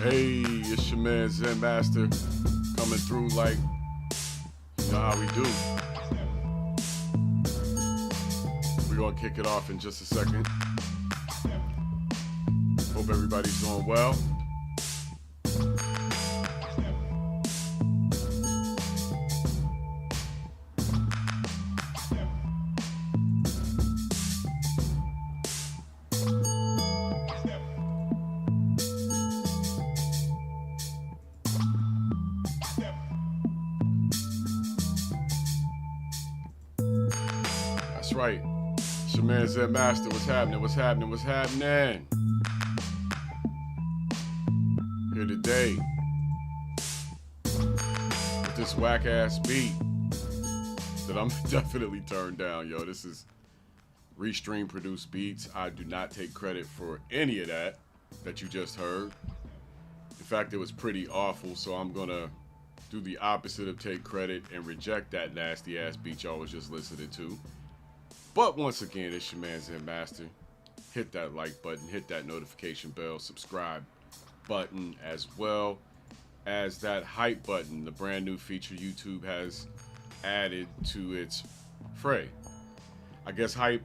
Hey, it's your man Zen Master coming through like you know how we do. We're gonna kick it off in just a second. Hope everybody's doing well. That's right. It's your man Zen Master. What's happening? What's happening? What's happening? Here today with this whack ass beat that I'm definitely turned down, yo. This is Restream produced beats. I do not take credit for any of that you just heard. In fact, it was pretty awful, so I'm gonna do the opposite of take credit and reject that nasty ass beat y'all was just listening to. But once again, it's your man Zen Master. Hit that like button, hit that notification bell, subscribe button, as well as that hype button, the brand new feature YouTube has added to its fray. I guess like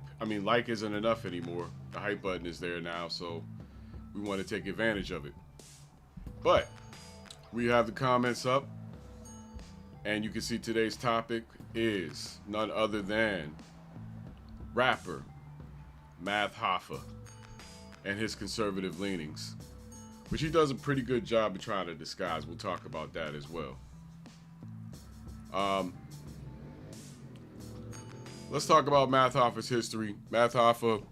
isn't enough anymore. The hype button is there now, so we want to take advantage of it. But we have the comments up, and you can see today's topic is none other than rapper Math Hoffa and his conservative leanings, which he does a pretty good job of trying to disguise. We'll talk about that as well. Let's talk about Math Hoffa's history. Math Hoffa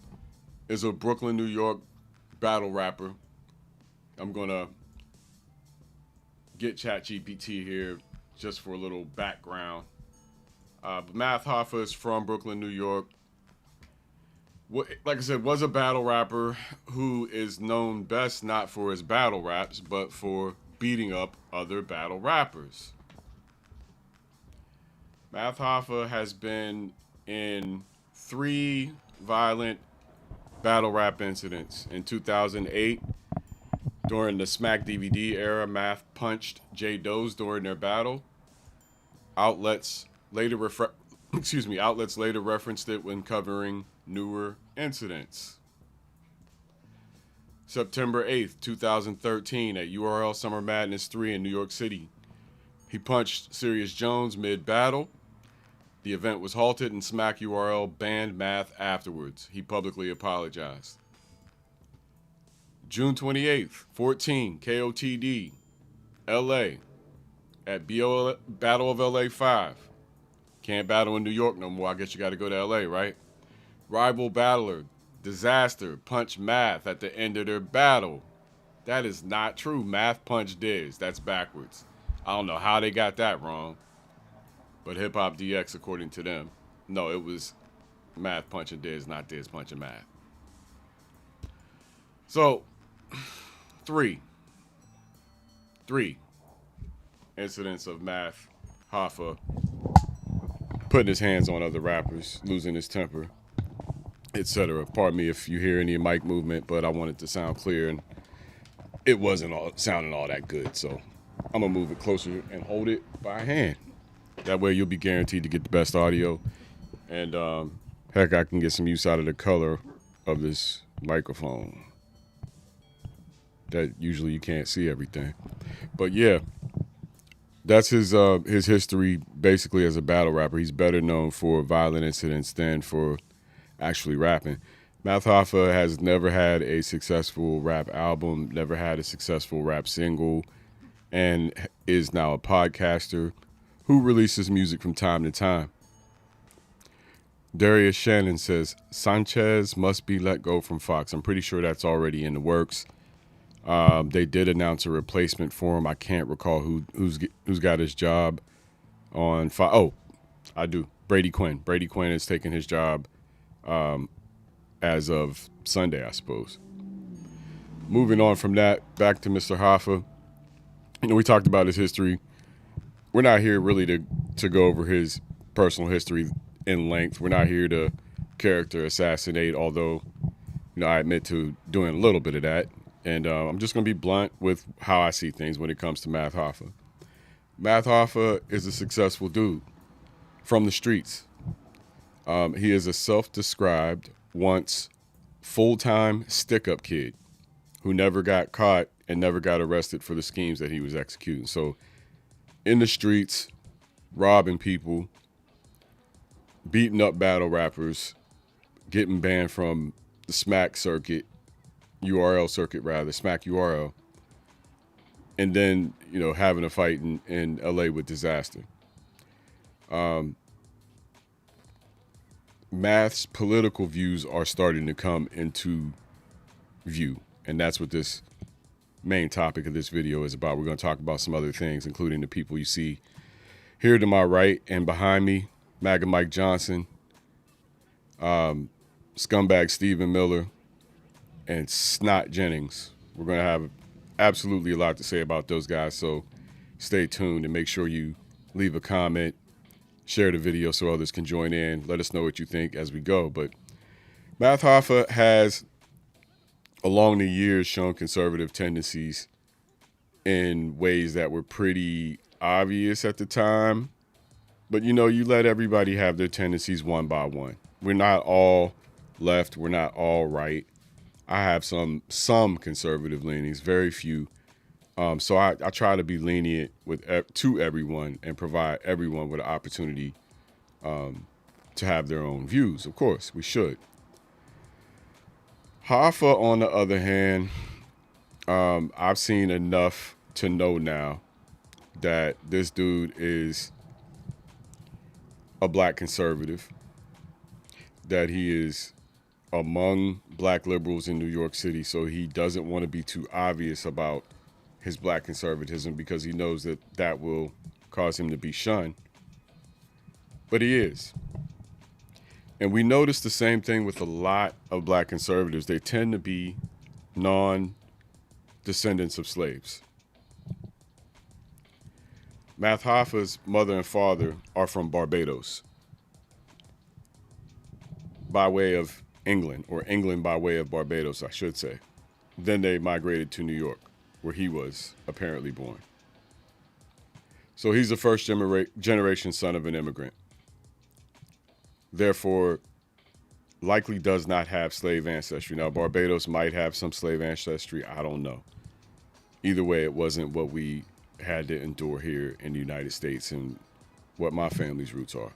is a Brooklyn, New York battle rapper. I'm gonna get ChatGPT here just for a little background. But Math Hoffa is from Brooklyn, New York. Like I said, was a battle rapper who is known best not for his battle raps, but for beating up other battle rappers. Math Hoffa has been in 3 violent battle rap incidents. In 2008, during the Smack DVD era, Math punched J Doze during their battle. Outlets later referenced it when covering newer incidents. September 8th, 2013, at URL Summer Madness 3 in New York City, he punched Sirius Jones mid-battle. The event was halted and Smack URL banned Math afterwards. He publicly apologized. June 28th, 14, KOTD, LA, at Battle of LA 5. Can't battle in New York no more. I guess you got to go to LA, right? Rival battler, Disaster, punched Math at the end of their battle. That is not true. Math punched Diz. That's backwards. I don't know how they got that wrong. But Hip Hop DX, according to them, no, it was Math punching Diz, not Diz punching Math. So, three incidents of Math Hoffa putting his hands on other rappers, losing his temper, etc. Pardon me if you hear any mic movement, but I want it to sound clear, and it wasn't sounding all that good. So I'm gonna move it closer and hold it by hand. That way you'll be guaranteed to get the best audio, and heck, I can get some use out of the color of this microphone. That usually you can't see everything, but yeah. That's his history basically as a battle rapper. He's better known for violent incidents than for actually rapping. Math Hoffa has never had a successful rap album, never had a successful rap single, and is now a podcaster who releases music from time to time. Darius Shannon says, Sanchez must be let go from Fox. I'm pretty sure that's already in the works. They did announce a replacement for him. I can't recall who's got his job on Fox. Oh, I do. Brady Quinn. Brady Quinn is taking his job as of Sunday, I suppose. Moving on from that, back to Mr. Hoffa. We talked about his history. We're not here really to go over his personal history in length. We're not here to character assassinate, although I admit to doing a little bit of that. And I'm just going to be blunt with how I see things when it comes to Math Hoffa. Math Hoffa is a successful dude from the streets. He is a self-described, once full-time stick-up kid who never got caught and never got arrested for the schemes that he was executing. So in the streets, robbing people, beating up battle rappers, getting banned from the Smack circuit, URL circuit rather, Smack URL, and then, having a fight in LA with Disaster. Math's political views are starting to come into view, and that's what this main topic of this video is about. We're going to talk about some other things, including the people you see here to my right and behind me: MAGA Mike Johnson, scumbag Stephen Miller, and Scott Jennings. We're going to have absolutely a lot to say about those guys, so stay tuned and make sure you leave a comment, share the video so others can join in. Let us know what you think as we go. But Math Hoffa has, along the years, shown conservative tendencies in ways that were pretty obvious at the time. But, you let everybody have their tendencies one by one. We're not all left. We're not all right. I have some conservative leanings, very few. So I try to be lenient to everyone and provide everyone with an opportunity to have their own views. Of course, we should. Hoffa, on the other hand, I've seen enough to know now that this dude is a black conservative, that he is among black liberals in New York City, so he doesn't want to be too obvious about his black conservatism because he knows that will cause him to be shunned. But he is. And we notice the same thing with a lot of black conservatives. They tend to be non-descendants of slaves. Math Hoffa's mother and father are from Barbados by way of England, or England by way of Barbados, I should say. Then they migrated to New York, where he was apparently born. So he's the first generation son of an immigrant. Therefore, likely does not have slave ancestry. Now, Barbados might have some slave ancestry. I don't know. Either way, it wasn't what we had to endure here in the United States and what my family's roots are.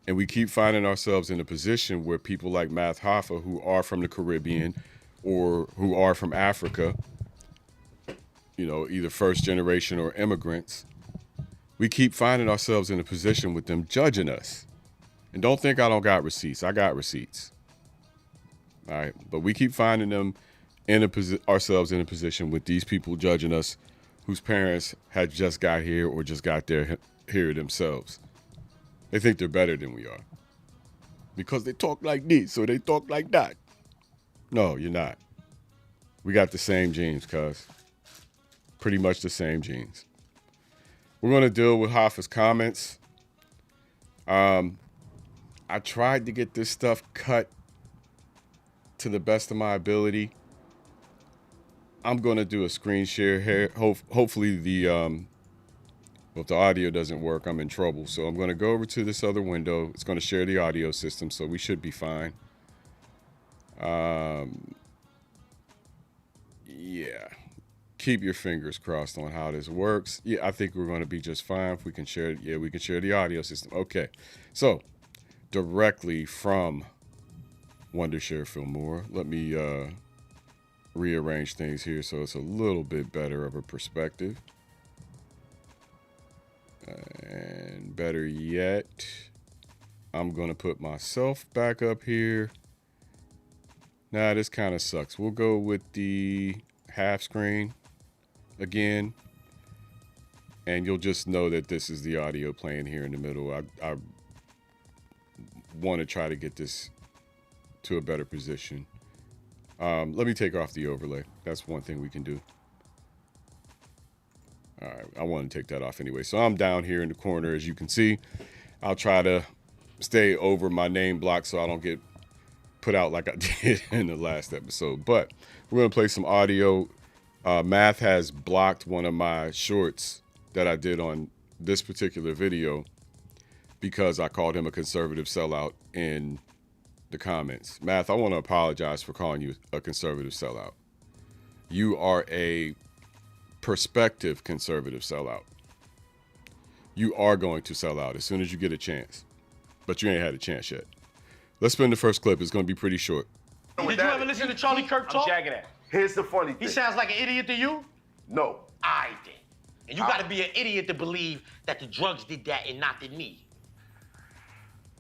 And we keep finding ourselves in a position where people like Math Hoffa, who are from the Caribbean or who are from Africa, either first generation or immigrants, we keep finding ourselves in a position with them judging us. And don't think I don't got receipts. I got receipts. All right. But we keep finding them ourselves in a position with these people judging us whose parents had just got here or just got there here themselves. They think they're better than we are because they talk like this, so they talk like that. No, you're not. We got the same genes, cuz. Pretty much the same genes. We're going to deal with Hoffa's comments. I tried to get this stuff cut to the best of my ability. I'm going to do a screen share here. Hopefully if the audio doesn't work, I'm in trouble. So I'm going to go over to this other window. It's going to share the audio system, so we should be fine. Yeah. Keep your fingers crossed on how this works. Yeah, I think we're going to be just fine if we can share. Yeah, we can share the audio system. Okay. So directly from Wondershare Fillmore, let me rearrange things here so it's a little bit better of a perspective. And better yet, I'm going to put myself back up here. Nah, this kind of sucks. We'll go with the half screen again. And you'll just know that this is the audio playing here in the middle. I want to try to get this to a better position. Let me take off the overlay. That's one thing we can do. All right, I want to take that off anyway. So I'm down here in the corner, as you can see. I'll try to stay over my name block so I don't get put out like I did in the last episode. But we're going to play some audio. Math has blocked one of my shorts that I did on this particular video because I called him a conservative sellout in the comments. Math, I want to apologize for calling you a conservative sellout. You are a prospective conservative sellout. You are going to sell out as soon as you get a chance, but you ain't had a chance yet. Let's spin the first clip. It's going to be pretty short. Did you ever listen to Charlie Kirk talk? I'm jagging that. Here's the funny thing. He sounds like an idiot to you? No. I did. And you gotta be an idiot to believe that the drugs did that and not the knee.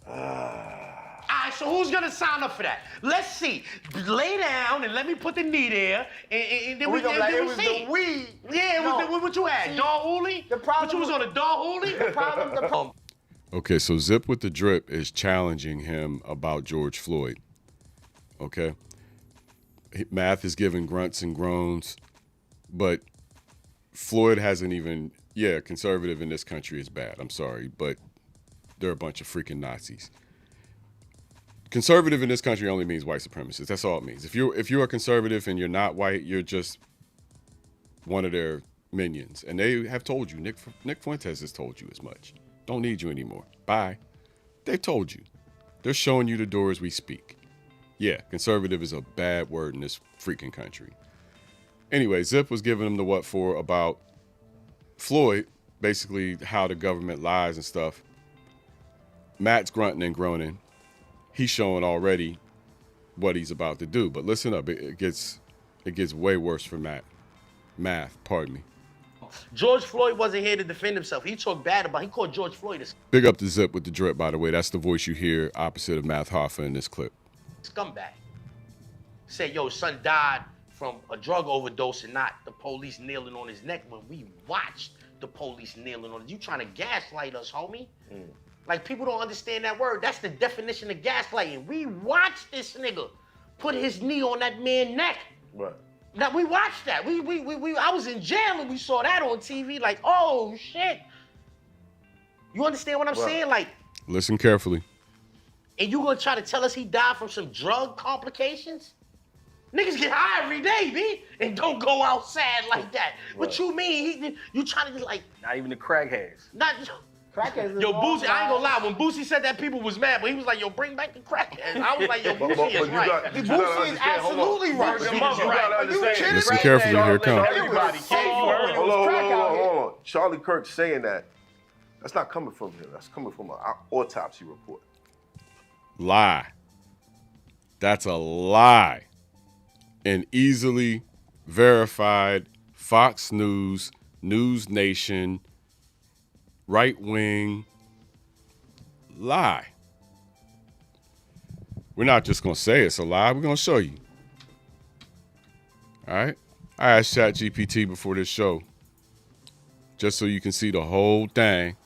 All right, so who's gonna sign up for that? Let's see. Lay down and let me put the knee there, and then we'll see. The weed. Yeah, what you had? Dog Hooley? The problem. What you was on a Dog Hooley? The problem. Okay, so Zip with the Drip is challenging him about George Floyd. Okay? Math is giving grunts and groans, but Floyd hasn't even, conservative in this country is bad. I'm sorry, but they're a bunch of freaking Nazis. Conservative in this country only means white supremacists. That's all it means. If you're a conservative and you're not white, you're just one of their minions. And they have told you, Nick Fuentes has told you as much. Don't need you anymore. Bye. They've told you. They're showing you the door as we speak. Yeah, conservative is a bad word in this freaking country. Anyway, Zip was giving him the what for about Floyd, basically how the government lies and stuff. Matt's grunting and groaning. He's showing already what he's about to do. But listen up, it gets way worse for Math, pardon me. George Floyd wasn't here to defend himself. He talked bad about. He called George Floyd a Big up to Zip with the Drip, by the way. That's the voice you hear opposite of Math Hoffa in this clip. scumbag. Said, yo, son died from a drug overdose and not the police kneeling on his neck when we watched the police kneeling on it. You trying to gaslight us, homie? Like, people don't understand that word. That's the definition of gaslighting. We watched this nigga put his knee on that man's neck. Right. Now, we watched that. I was in jail and we saw that on TV. Like, oh, shit. You understand what I'm saying? Like, listen carefully. And you gonna try to tell us he died from some drug complications? Niggas get high every day, B, and don't go outside like that. What you mean? You trying to like... Not even the crackheads. Not... Crackheads. Yo, Boosie, I ain't gonna lie. When Boosie said that, people was mad, but he was like, yo, bring back the crackheads. I was like, yo, Boosie is right. Boosie is absolutely right. Listen carefully, here it comes. Everybody, Hold on. Charlie Kirk saying that, that's not coming from him. That's coming from an autopsy report. Lie. That's a lie. An easily verified Fox News, News Nation, right-wing lie. We're not just going to say it's a lie. We're going to show you. All right? I asked ChatGPT before this show, just so you can see the whole thing.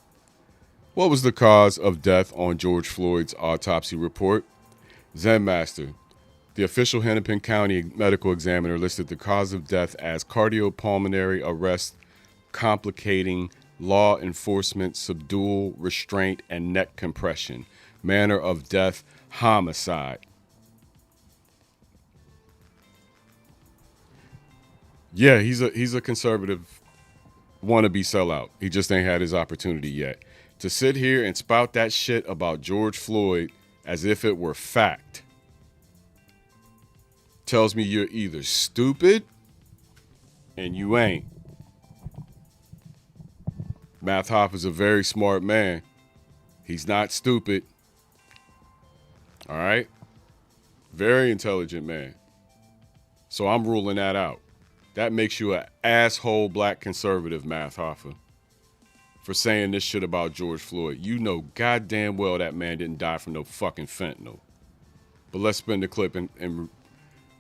What was the cause of death on George Floyd's autopsy report? Zen Master, the official Hennepin County medical examiner, listed the cause of death as cardiopulmonary arrest complicating law enforcement subdual, restraint, and neck compression. Manner of death, homicide. Yeah, he's a conservative wannabe sellout. He just ain't had his opportunity yet. To sit here and spout that shit about George Floyd as if it were fact tells me you're either stupid and you ain't. Math Hoffa is a very smart man. He's not stupid. All right? Very intelligent man. So I'm ruling that out. That makes you an asshole black conservative, Math Hoffa, for saying this shit about George Floyd. You know goddamn well that man didn't die from no fucking fentanyl. But let's spin the clip and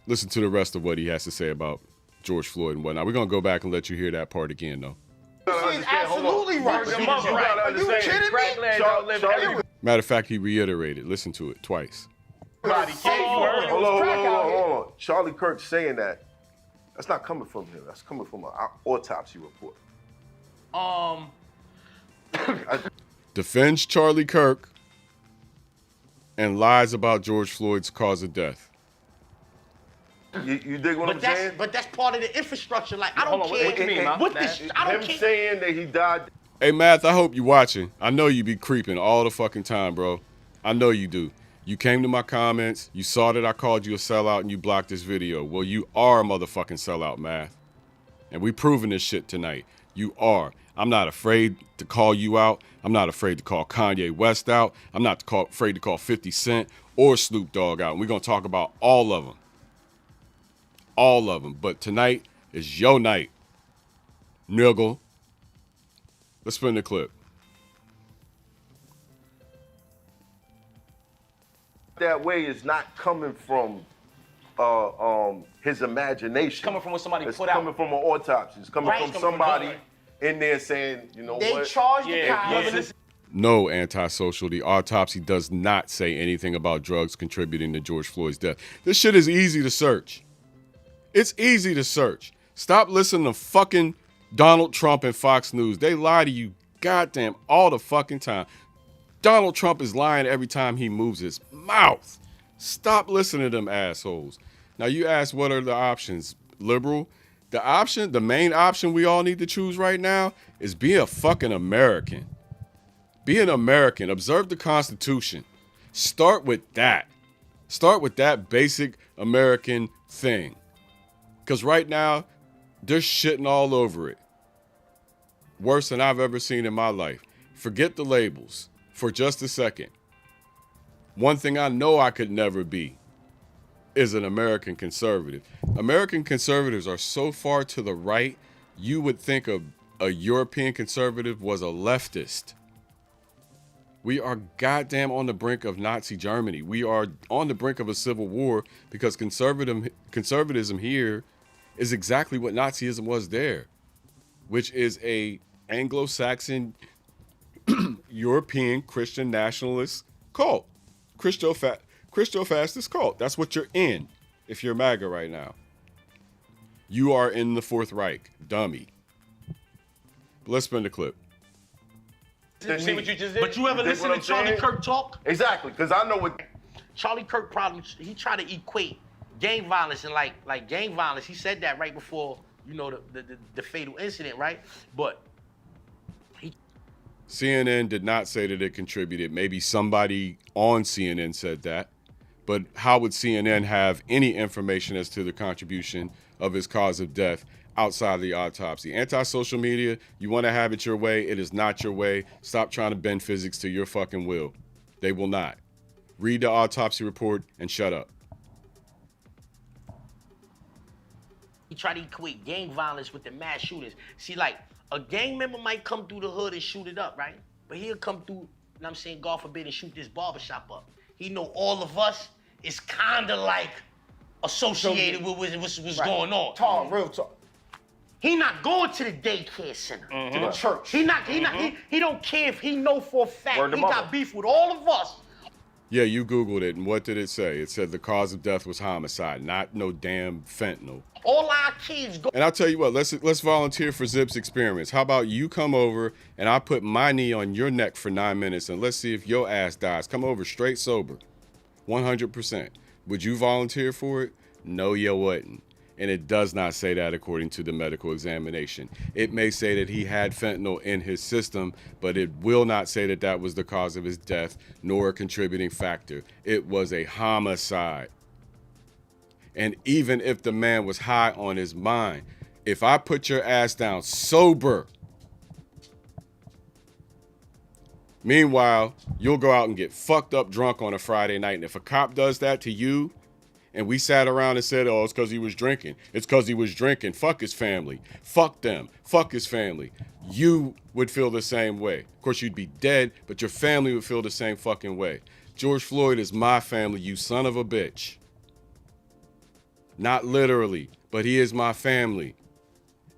listen to the rest of what he has to say about George Floyd and whatnot. We're going to go back and let you hear that part again, though. He's absolutely right. Are you kidding me? Matter of fact, he reiterated. Listen to it twice. Hold on. Charlie Kirk saying that, that's not coming from him. That's coming from an autopsy report. Defends Charlie Kirk and lies about George Floyd's cause of death. You dig what I'm saying? But that's part of the infrastructure. Like, I don't care what you mean, man? what this. I don't Him care. saying that he died. Hey, Math, I hope you watching. I know you be creeping all the fucking time, bro. I know you do. You came to my comments, you saw that I called you a sellout, and you blocked this video. Well, you are a motherfucking sellout, Math. And we proving this shit tonight. You are. I'm not afraid to call you out. I'm not afraid to call Kanye West out. I'm not afraid to call 50 Cent or Snoop Dogg out. And we're going to talk about all of them. All of them. But tonight is your night. Niggle. Let's spin the clip. That way is not coming from his imagination. Coming from what somebody it's put out. coming from an autopsy. It's coming from somebody in there saying, you know They what? charged the cops. No, antisocial. The autopsy does not say anything about drugs contributing to George Floyd's death. This shit is easy to search. It's easy to search. Stop listening to fucking Donald Trump and Fox News. They lie to you goddamn all the fucking time. Donald Trump is lying every time he moves his mouth. Stop listening to them assholes. Now you ask, what are the options? Liberal? The main option we all need to choose right now is be a fucking American. Be an American. Observe the Constitution. Start with that. Start with that basic American thing. Because right now, they're shitting all over it. Worse than I've ever seen in my life. Forget the labels for just a second. One thing I know I could never be is an American conservative. American conservatives are so far to the right, you would think a European conservative was a leftist. We are goddamn on the brink of Nazi Germany. We are on the brink of a civil war because conservatism here is exactly what Nazism was there, which is a Anglo-Saxon European Christian nationalist cult. Christo-fascist cult. That's what you're in if you're MAGA right now. You are in the Fourth Reich, dummy. But let's spin the clip. See what you just did? But you ever listen to Charlie Kirk talk? Exactly, because I know what. Charlie Kirk probably, he tried to equate gang violence and like gang violence. He said that right before, you know, the fatal incident, right? But CNN did not say that it contributed. Maybe somebody on CNN said that. But how would CNN have any information as to the contribution of his cause of death outside of the autopsy? Anti-social media, you want to have it your way. It is not your way. Stop trying to bend physics to your fucking will. They will not. Read the autopsy report and shut up. he tried to equate gang violence with the mass shootings. See, like, a gang member might come through the hood and shoot it up, right? But he'll come through, you know what I'm saying, God forbid, and shoot this barbershop up. He know all of us is kind of like associated with what's going on. Talk, real talk. He not going to the daycare center. To the church. He don't care if he know for a fact Word to he mother. got beef with all of us. Yeah, you Googled it, and what did it say? It said the cause of death was homicide, not no damn fentanyl. All our kids go. And I'll tell you what, let's volunteer for Zip's experiments. How about you come over and I put my knee on your neck for 9 minutes and let's see if your ass dies. Come over straight sober, 100%. Would you volunteer for it? No, you wouldn't. And it does not say that according to the medical examination. It may say that he had fentanyl in his system, but it will not say that that was the cause of his death, nor a contributing factor. It was a homicide. And even if the man was high on his mind, if I put your ass down sober, meanwhile, you'll go out and get fucked up drunk on a Friday night. And if a cop does that to you, and we sat around and said, oh, it's because he was drinking. It's because he was drinking. Fuck his family. Fuck them. Fuck his family. You would feel the same way. Of course, you'd be dead, but your family would feel the same fucking way. George Floyd is my family, you son of a bitch. Not literally, but he is my family.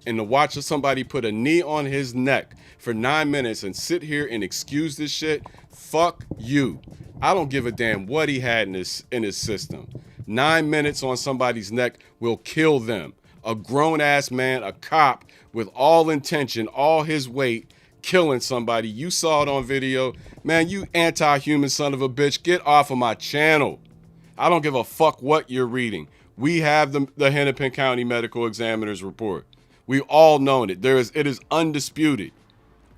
And to watch somebody put a knee on his neck for 9 minutes and sit here and excuse this shit, fuck you. I don't give a damn what he had in his system. 9 minutes on somebody's neck will kill them. A grown-ass man, a cop, with all intention, all his weight, killing somebody. You saw it on video. Man, you anti-human son of a bitch. Get off of my channel. I don't give a fuck what you're reading. We have the Hennepin County Medical Examiner's report. We've all known it. It is undisputed.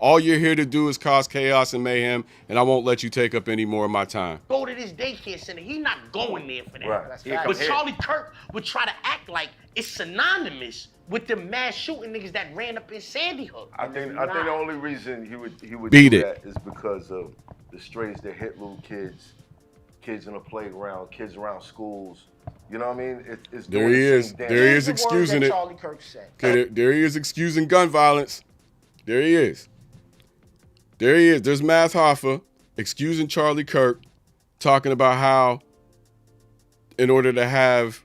All you're here to do is cause chaos and mayhem, and I won't let you take up any more of my time. Go to this daycare center. He's not going there for that. Right. But Charlie Kirk would try to act like it's synonymous with the mass shooting niggas that ran up in Sandy Hook. I think the only reason he would Beat do it. that is because of the strays that hit little kids in the playground, kids around schools. You know what I mean? It's There he is. There he is excusing it. Charlie Kirk said. Okay, there he is excusing gun violence. There he is. There he is. There's Math Hoffa excusing Charlie Kirk, talking about how in order to have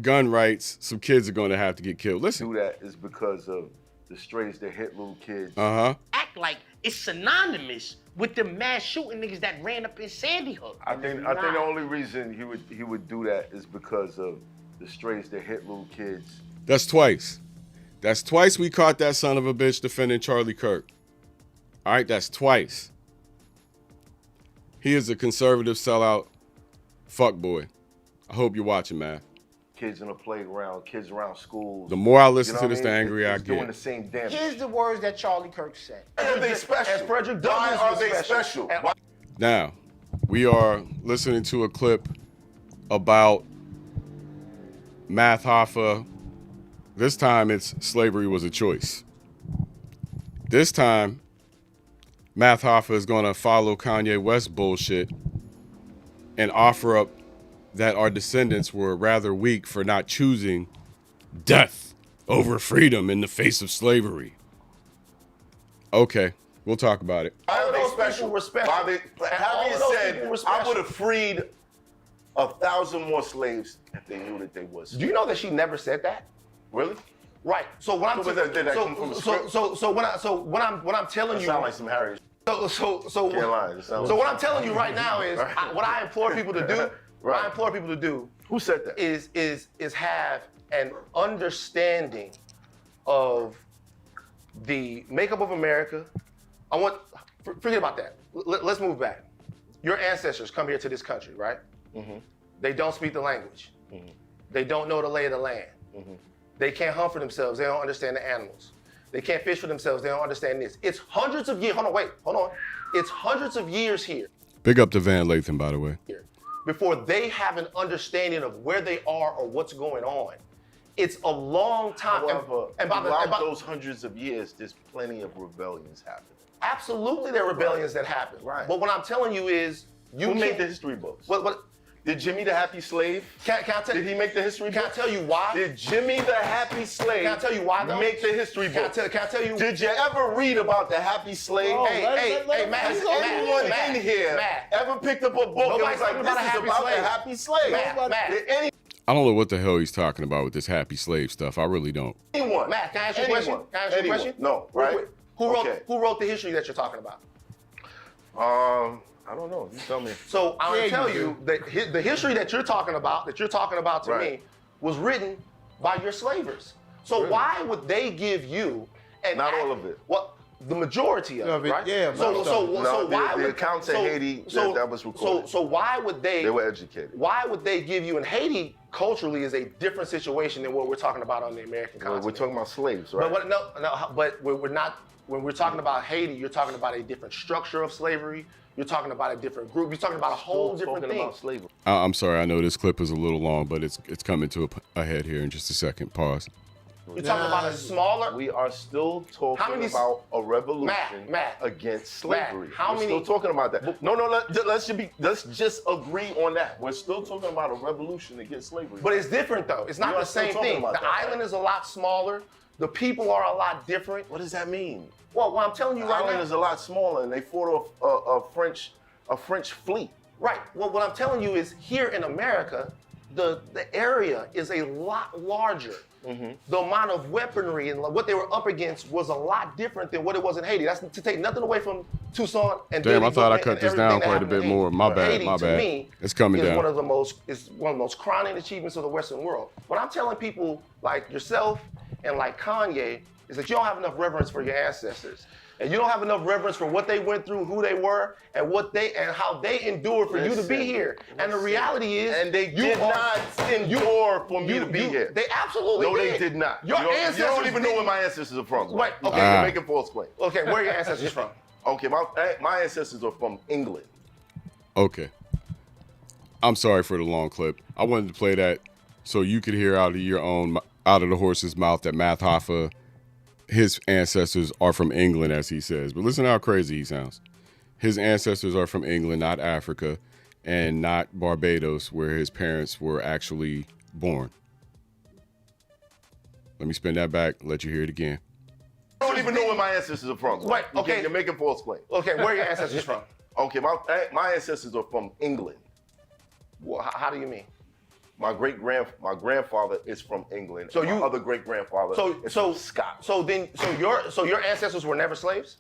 gun rights, some kids are going to have to get killed. Listen. Do that is because of the strays that hit little kids. Act like it's synonymous with the mass shooting niggas that ran up in Sandy Hook. I think the only reason he would do that is because of the strays that hit little kids. That's twice. That's twice we caught that son of a bitch defending Charlie Kirk. All right, that's twice. He is a conservative sellout fuckboy. I hope you're watching, man. Kids in the playground, kids around schools. The more I listen to what this, I the mean? angrier I It's doing get. the same damage. Here's the words that Charlie Kirk said. Are they special? Why are they special? Now, we are listening to a clip about Math Hoffa. This time it's slavery was a choice. This time, Math Hoffa is going to follow Kanye West bullshit and offer up that our descendants were rather weak for not choosing death over freedom in the face of slavery. Okay, we'll talk about it. Why are they those special? people were special. Having All those said, people were I special. would have freed 1,000 more slaves if they knew that they was. Do you know that she never said that? Really? Right. So when I'm Did that come from the script? so when I'm telling That you sound like some Harry. Can't lie. It sounds So like- what I'm telling you right now is what I implore people to do. What I Right. implore people to do Who said that? is have an understanding of the makeup of America. Forget about that. Let's move back. Your ancestors come here to this country, right? Mm-hmm. They don't speak the language. They don't know the lay of the land. They can't hunt for themselves. They don't understand the animals. They can't fish for themselves. They don't understand this. It's hundreds of years. Hold on. It's hundreds of years here Big up to Van Lathan, by the way. before they have an understanding of where they are or what's going on. It's a long time. However, and by throughout those hundreds of years, there's plenty of rebellions happening. absolutely, there are rebellions that happen. Right. But what I'm telling you is, you Who can't- made the history books? What? Did Jimmy the Happy Slave? Can I tell? Did he make the history Can I books? tell you why? Did Jimmy the Happy Slave Can I tell you why, though? make the history Can I books? tell? Can I tell you? Did you ever read about the Happy Slave? Hey, Matt. Has Matt, anyone Matt, in here Matt. ever picked up a book and Nobody's was like, talking this about a is happy about slave. the Happy Slave? Matt. Did I don't know what the hell he's talking about with this happy slave stuff. I really don't. anyone? Matt, can I ask you a question? Anyone? Can I ask you a Anyone? question? No, Real right? quick. Who wrote the history that you're talking about? I don't know. You tell me. So I'll tell you that the history that you're talking about to Right. me, was written by your slavers. So Really? why would they give you an Not all of it. Well, the majority of it, right? yeah, So most so of it. so No, why the would accounts in Haiti, that was recorded. So why would They were educated. Why would they give you in Haiti culturally is a different situation than what we're talking about on the American Well, continent. we're talking about slaves, right? But we're not. When we're talking about Haiti, you're talking about a different structure of slavery. You're talking about a different group. You're talking about a whole different talking thing. about slavery. I'm sorry. I know this clip is a little long, but it's coming to a head here in just a second. Pause. You're talking about a smaller. We are still How talking many- about a revolution Matt, against slavery. how We're many- still talking about that. No, let's just agree on that. We're still talking about a revolution against slavery. But it's different though. It's We not are the still same talking thing. about The that, right? island is a lot smaller. The people are a lot different. what does that mean? Well, what I'm telling you The right island now. is a lot smaller, and they fought off a French fleet. Right. Well, what I'm telling you is here in America, the area is a lot larger. Mm-hmm. The amount of weaponry and what they were up against was a lot different than what it was in Haiti. That's to take nothing away from Tucson and Damn, Billy I thought I Goodman cut and this everything down that quite a happened in bit Haiti. more. My But bad, Haiti, my to bad. me, It's coming is down. one of the most crowning achievements of the Western world. What I'm telling people like yourself and like Kanye is that you don't have enough reverence for your ancestors. and you don't have enough reverence for what they went through, who they were, and how they endured for you to be here. And the reality is, and they did not endure for me to be here. They absolutely No, did. they did not. Your you ancestors don't even know did. where my ancestors are from. Right, okay. You're making false claims. Okay, where are your ancestors from? Okay, my ancestors are from England. Okay. I'm sorry for the long clip. I wanted to play that so you could hear out of the horse's mouth that Math Hoffa, his ancestors are from England, as he says. But listen how crazy he sounds. His ancestors are from England, not Africa, and not Barbados, where his parents were actually born. Let me spin that back, let you hear it again. You don't even know where my ancestors are from. Right, okay. You're making false claims. Okay, where are your ancestors from? Okay, my ancestors are from England. Well, how do you mean? My grandfather is from England. So and my other great grandfather is from Scott. So your ancestors were never slaves?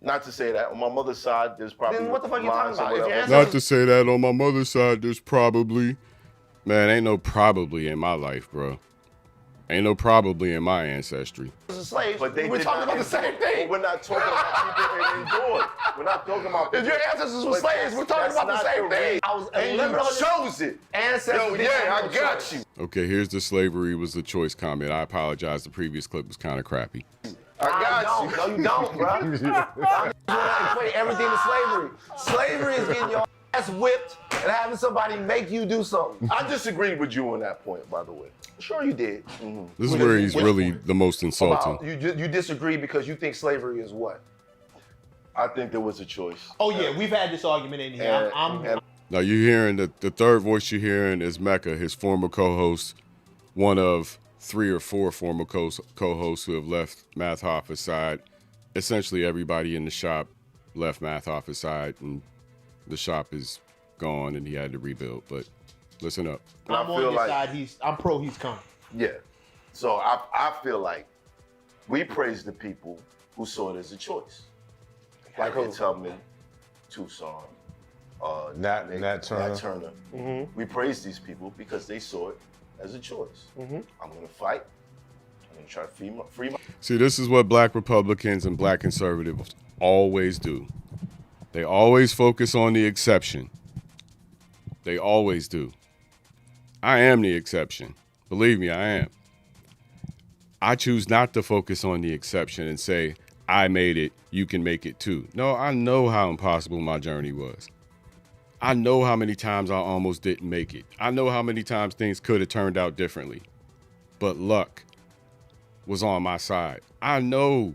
Not to say that on my mother's side, there's probably Then what the fuck you talking lines or about? If your whatever. ancestors- Not to say that on my mother's side, there's probably. Man, ain't no probably in my life, bro. Ain't no probably in my ancestry. Slaves, But we're did talking not about the same endure. thing. We're not talking about people that endured. We're not talking about. If your ancestors were But slaves, we're talking that's about the not same thing. reason. I was And you chose it. ancestors. Yo, didn't yeah, have I no got choice. you. Okay, here's the slavery was the choice comment. I apologize. The previous clip was kind of crappy. I got you. No, you don't, bro. I'm just gonna equate everything to slavery. Slavery is getting your ass whipped and having somebody make you do something. I disagreed with you on that point, by the way. Sure you did. This is where he's really the most insulting. You disagree because you think slavery is what? I think there was a choice. Oh yeah, we've had this argument in here. And Now you're hearing the third voice you're hearing is Mecca, his former co-host, one of 3 or 4 former co-hosts who have left Math Hoffa's side. Essentially everybody in the shop left Math Hoffa's side, and the shop is gone and he had to rebuild. But listen up. I'm I on feel your like- side. I'm pro. He's coming. yeah. So I feel like we praise the people who saw it as a choice. Like who? Tubman, Tucson, Nat Turner. Nat Turner. We praise these people because they saw it as a choice. I'm gonna fight. I'm gonna try to free my. See, this is what black Republicans and black conservatives always do. They always focus on the exception. They always do. I am the exception. Believe me, I am. I choose not to focus on the exception and say, I made it, you can make it too. No, I know how impossible my journey was. I know how many times I almost didn't make it. I know how many times things could have turned out differently. But luck was on my side. I know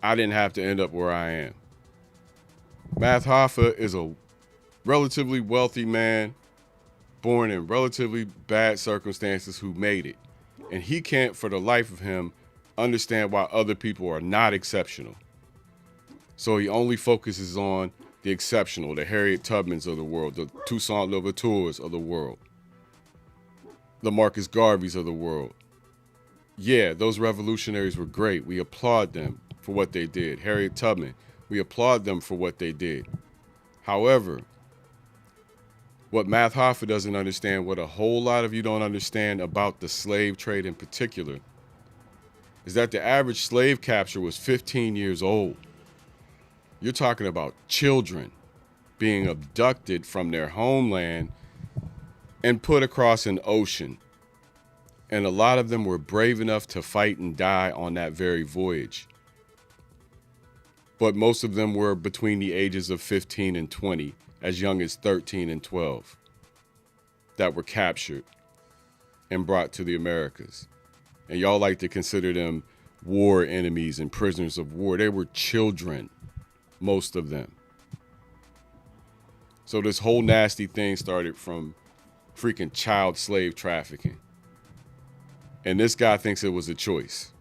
I didn't have to end up where I am. Math Hoffa is a relatively wealthy man, born in relatively bad circumstances, who made it. And he can't, for the life of him, understand why other people are not exceptional. So he only focuses on the exceptional, the Harriet Tubmans of the world, the Toussaint Louvertures of the world, the Marcus Garveys of the world. Yeah, those revolutionaries were great. We applaud them for what they did. Harriet Tubman, we applaud them for what they did. However, what Math Hoffa doesn't understand, what a whole lot of you don't understand about the slave trade in particular, is that the average slave capture was 15 years old. You're talking about children being abducted from their homeland and put across an ocean. And a lot of them were brave enough to fight and die on that very voyage. But most of them were between the ages of 15 and 20, as young as 13 and 12, that were captured and brought to the Americas. And y'all like to consider them war enemies and prisoners of war. They were children, most of them. So this whole nasty thing started from freaking child slave trafficking. And this guy thinks it was a choice.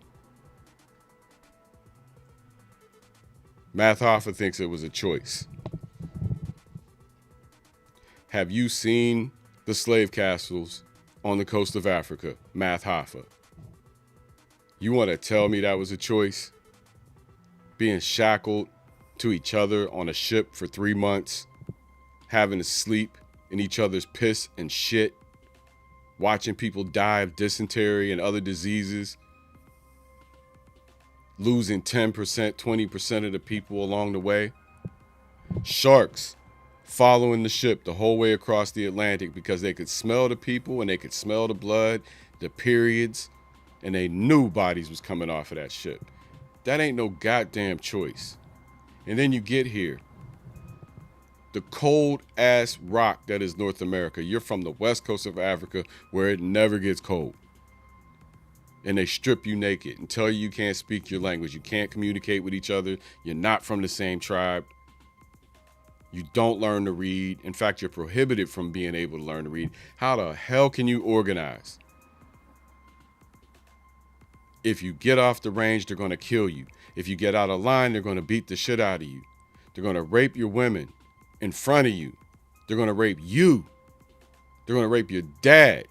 Math Hoffa thinks it was a choice. Have you seen the slave castles on the coast of Africa, Math Hoffa? You want to tell me that was a choice? Being shackled to each other on a ship for 3 months, having to sleep in each other's piss and shit, watching people die of dysentery and other diseases, losing 10%, 20% of the people along the way. Sharks following the ship the whole way across the Atlantic because they could smell the people and they could smell the blood, the periods, and they knew bodies was coming off of that ship. That ain't no goddamn choice. And then you get here. The cold ass rock that is North America. You're from the west coast of Africa where it never gets cold. And they strip you naked and tell you can't speak your language. You can't communicate with each other. You're not from the same tribe. You don't learn to read. In fact, you're prohibited from being able to learn to read. How the hell can you organize? If you get off the range, they're going to kill you. If you get out of line, they're going to beat the shit out of you. They're going to rape your women in front of you. They're going to rape you. They're going to rape your dad.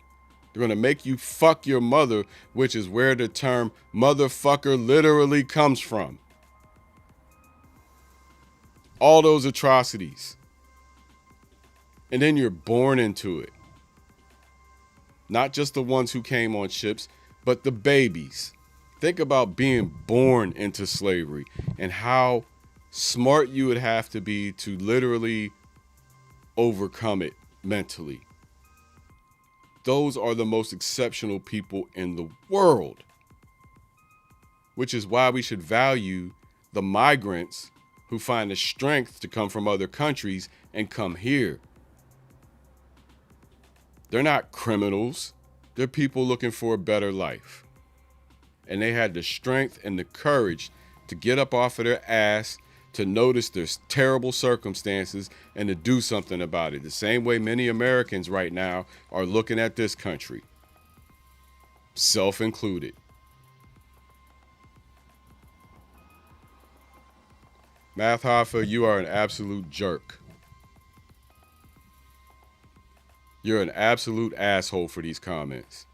They're going to make you fuck your mother, which is where the term motherfucker literally comes from. All those atrocities. And then you're born into it. Not just the ones who came on ships, but the babies. Think about being born into slavery and how smart you would have to be to literally overcome it mentally. Those are the most exceptional people in the world, which is why we should value the migrants who find the strength to come from other countries and come here. They're not criminals. They're people looking for a better life. And they had the strength and the courage to get up off of their ass, to notice there's terrible circumstances and to do something about it. The same way many Americans right now are looking at this country, self-included. Math Hoffa, you are an absolute jerk. You're an absolute asshole for these comments.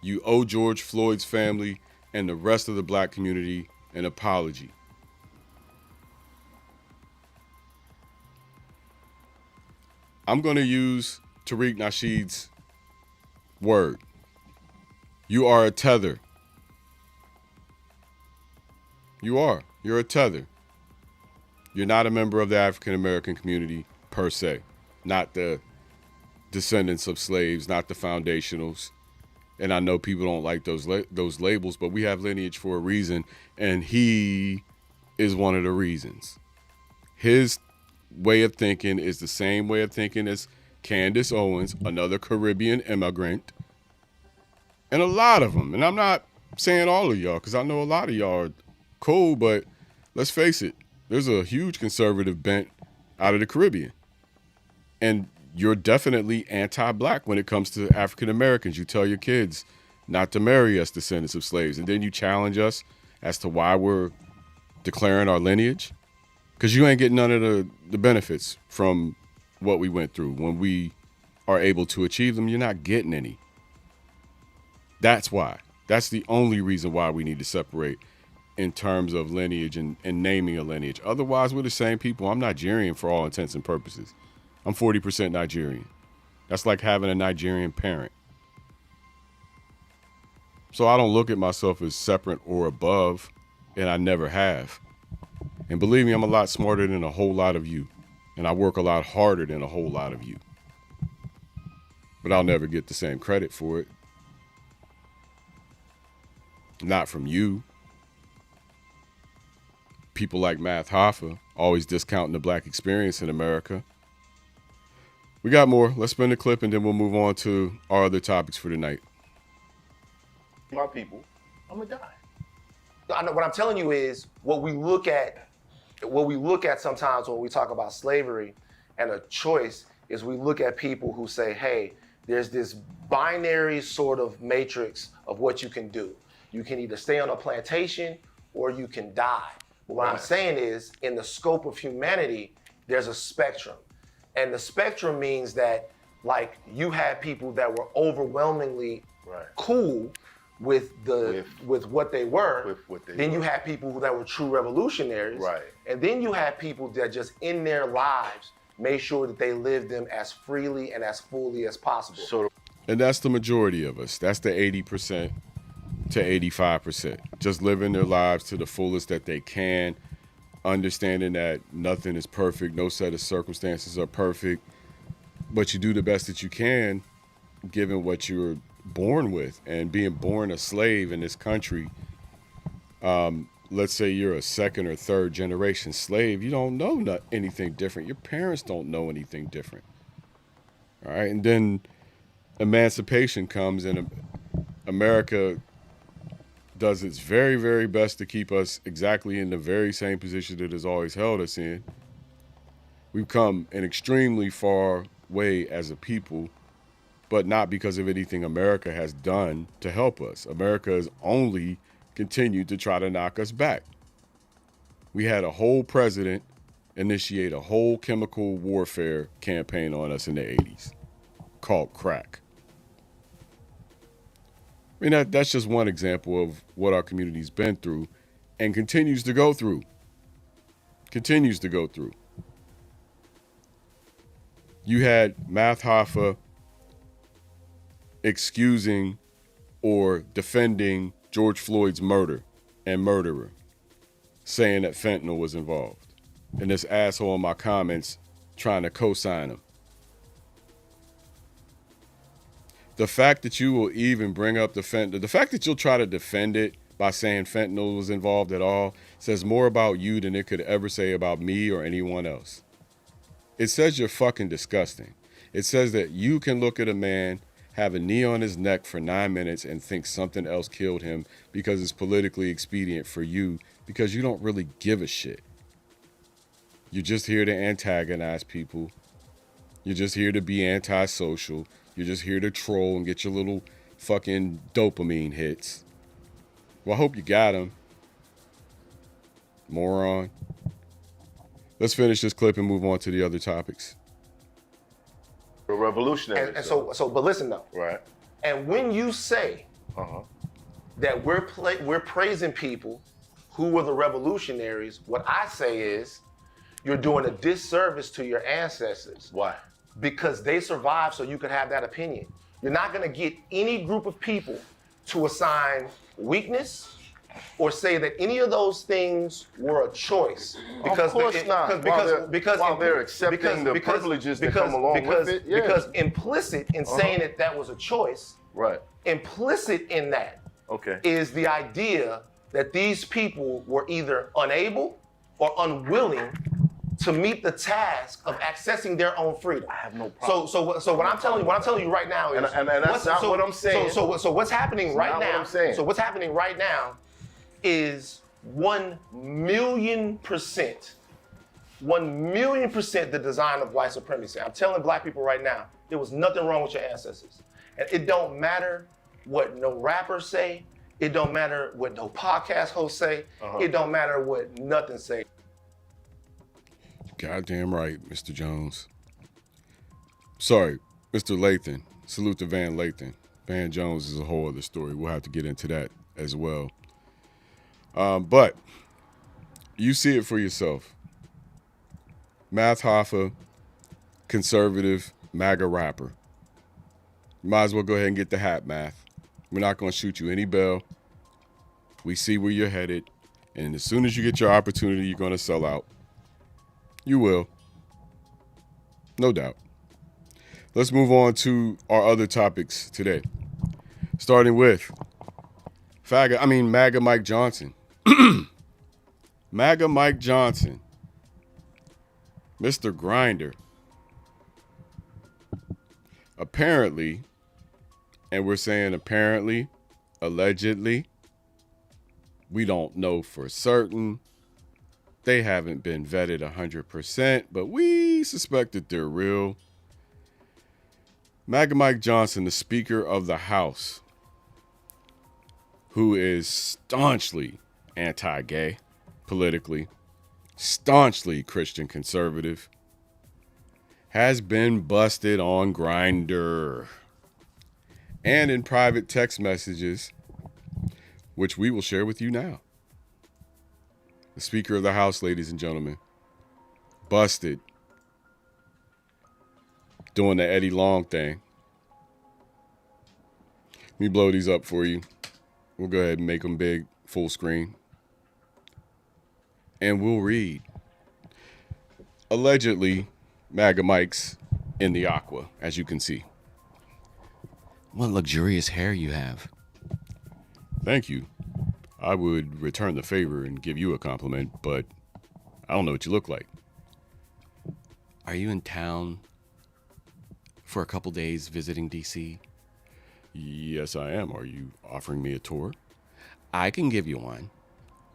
You owe George Floyd's family and the rest of the black community an apology. I'm going to use Tariq Nasheed's word. You are a tether. You are. You're a tether. You're not a member of the African American community per se. Not the descendants of slaves, not the foundationals. And I know people don't like those labels, but we have lineage for a reason, and he is one of the reasons. His way of thinking is the same way of thinking as Candace Owens, another Caribbean immigrant, and a lot of them. And I'm not saying all of y'all, because I know a lot of y'all are cool, but let's face it, there's a huge conservative bent out of the Caribbean. And you're definitely anti-black when it comes to African Americans. You tell your kids not to marry us descendants of slaves, and then you challenge us as to why we're declaring our lineage. Because you ain't getting none of the benefits from what we went through. When we are able to achieve them, you're not getting any. That's why. That's the only reason why we need to separate in terms of lineage and naming a lineage. Otherwise, we're the same people. I'm Nigerian for all intents and purposes. I'm 40% Nigerian. That's like having a Nigerian parent. So I don't look at myself as separate or above, and I never have. And believe me, I'm a lot smarter than a whole lot of you. And I work a lot harder than a whole lot of you. But I'll never get the same credit for it. Not from you. People like Math Hoffa always discounting the black experience in America. We got more. Let's spin the clip and then we'll move on to our other topics for tonight. My people, I'm gonna die. I know what I'm telling you is what we look at sometimes when we talk about slavery and a choice is we look at people who say, hey, there's this binary sort of matrix of what you can do. You can either stay on a plantation or you can die. But what I'm saying is in the scope of humanity, there's a spectrum. And the spectrum means that like you had people that were overwhelmingly cool with what they were. Then you had people that were true revolutionaries. Right. And then you had people that just in their lives made sure that they lived them as freely and as fully as possible. And that's the majority of us. That's the 80% to 85%. Just living their lives to the fullest that they can, understanding that nothing is perfect, no set of circumstances are perfect, but you do the best that you can given what you were born with. And being born a slave in this country, let's say you're a second or third generation slave, you don't know anything different. Your parents don't know anything different. All right, and then emancipation comes, and America does its very, very best to keep us exactly in the very same position that has always held us in. We've come an extremely far way as a people, but not because of anything America has done to help us. America has only continued to try to knock us back. We had a whole president initiate a whole chemical warfare campaign on us in the 80s called crack. I mean, that's just one example of what our community's been through and continues to go through. Continues to go through. You had Math Hoffa excusing or defending George Floyd's murder and murderer, saying that fentanyl was involved. And this asshole in my comments trying to co-sign him. The fact that you will even bring up the fentanyl, the fact that you'll try to defend it by saying fentanyl was involved at all says more about you than it could ever say about me or anyone else. It says you're fucking disgusting. It says that you can look at a man, have a knee on his neck for 9 minutes and think something else killed him because it's politically expedient for you because you don't really give a shit. You're just here to antagonize people. You're just here to be antisocial. You're just here to troll and get your little fucking dopamine hits. Well, I hope you got them. Moron. Let's finish this clip and move on to the other topics. We're revolutionary. And so, but listen though. Right. And when you say that we're praising people who were the revolutionaries, what I say is you're doing a disservice to your ancestors. Why? Because they survived so you could have that opinion. You're not going to get any group of people to assign weakness or say that any of those things were a choice. Because of course not. While they're accepting the privileges that come along with it. Yeah. Because implicit in saying that was a choice, right? Implicit in that is the idea that these people were either unable or unwilling to meet the task of accessing their own freedom. I have no problem. So what I'm telling you right now is, and that's not what I'm saying. So what's happening right now? What I'm saying. So what's happening right now is 1,000,000%, 1,000,000% the design of white supremacy. I'm telling black people right now, there was nothing wrong with your ancestors, and it don't matter what no rappers say. It don't matter what no podcast hosts say. It don't matter what nothing say. Goddamn right, Mr. Jones. Sorry, Mr. Lathan. Salute to Van Lathan. Van Jones is a whole other story. We'll have to get into that as well. But you see it for yourself. Math Hoffa, conservative MAGA rapper. You might as well go ahead and get the hat, Math. We're not going to shoot you any bell. We see where you're headed. And as soon as you get your opportunity, you're going to sell out. You will. No doubt. Let's move on to our other topics today. Starting with MAGA Mike Johnson. MAGA Mike Johnson. Mr. Grinder. Apparently, and we're saying apparently, allegedly, we don't know for certain. They haven't been vetted 100%, but we suspect that they're real. MAGA Mike Johnson, the Speaker of the House, who is staunchly anti-gay politically, staunchly Christian conservative, has been busted on Grindr and in private text messages, which we will share with you now. The Speaker of the House, ladies and gentlemen, busted doing the Eddie Long thing. Let me blow these up for you. We'll go ahead and make them big, full screen. And we'll read. Allegedly, MAGA Mike's in the aqua, as you can see. What luxurious hair you have. Thank you. I would return the favor and give you a compliment, but I don't know what you look like. Are you in town for a couple days visiting DC? Yes, I am. Are you offering me a tour? I can give you one.